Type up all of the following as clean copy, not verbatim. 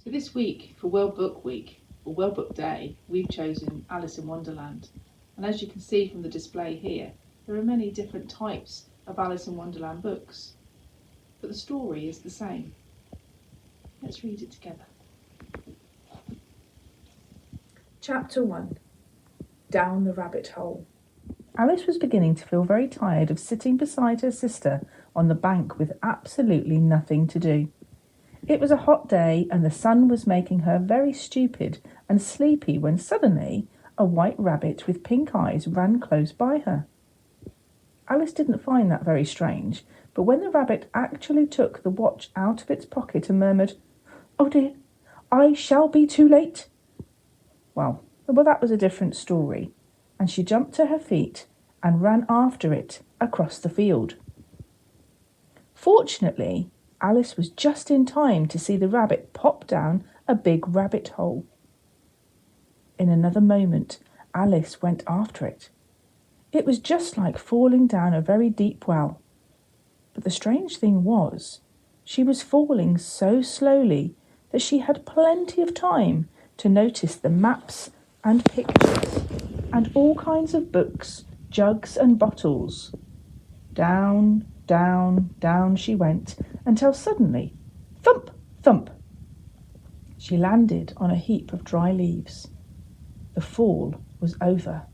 So this week, for World Book Week, or World Book Day, we've chosen Alice in Wonderland. And as you can see from the display here, there are many different types of Alice in Wonderland books. But the story is the same. Let's read it together. Chapter 1. Down the Rabbit Hole. Alice was beginning to feel very tired of sitting beside her sister on the bank with absolutely nothing to do. It was a hot day and the sun was making her very stupid and sleepy when suddenly a white rabbit with pink eyes ran close by her. Alice didn't find that very strange, but when the rabbit actually took the watch out of its pocket and murmured, "Oh dear, I shall be too late," Well, that was a different story, and she jumped to her feet and ran after it across the field. Fortunately, Alice was just in time to see the rabbit pop down a big rabbit hole. In another moment, Alice went after it. It was just like falling down a very deep well. But the strange thing was, she was falling so slowly that she had plenty of time to notice the maps and pictures and all kinds of books, jugs and bottles. Down, down, down she went until suddenly, thump, thump, she landed on a heap of dry leaves. The fall was over.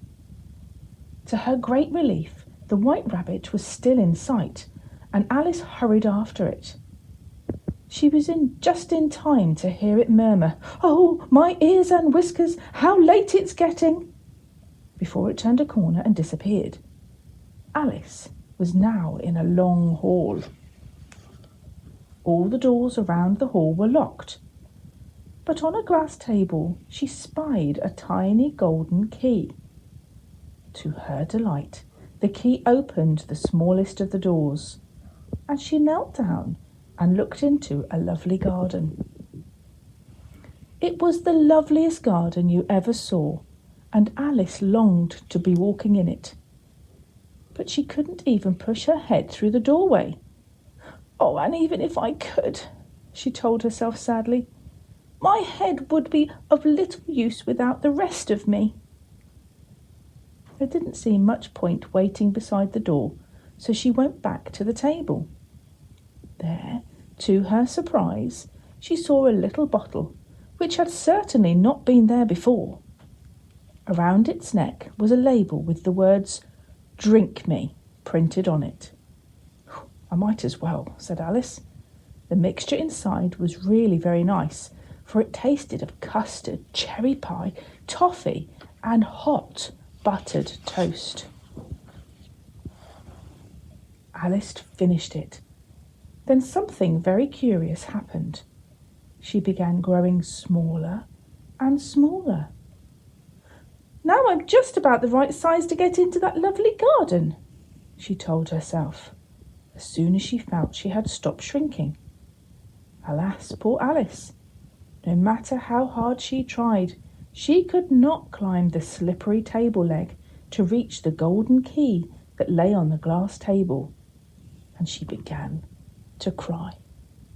To her great relief, the white rabbit was still in sight, and Alice hurried after it. She was just in time to hear it murmur, "Oh, my ears and whiskers, how late it's getting," before it turned a corner and disappeared. Alice was now in a long hall. All the doors around the hall were locked, but on a glass table she spied a tiny golden key. To her delight, the key opened the smallest of the doors, and she knelt down and looked into a lovely garden. It was the loveliest garden you ever saw, and Alice longed to be walking in it. But she couldn't even push her head through the doorway. "Oh, and even if I could," she told herself sadly, "my head would be of little use without the rest of me." There didn't seem much point waiting beside the door, so she went back to the table. There, to her surprise, she saw a little bottle, which had certainly not been there before. Around its neck was a label with the words, "Drink me," printed on it. "I might as well," said Alice. The mixture inside was really very nice, for it tasted of custard, cherry pie, toffee, and hot buttered toast. Alice finished it. Then something very curious happened. She began growing smaller and smaller. "Now I'm just about the right size to get into that lovely garden," she told herself, as soon as she felt she had stopped shrinking. Alas, poor Alice! No matter how hard she tried, she could not climb the slippery table leg to reach the golden key that lay on the glass table, and she began to cry.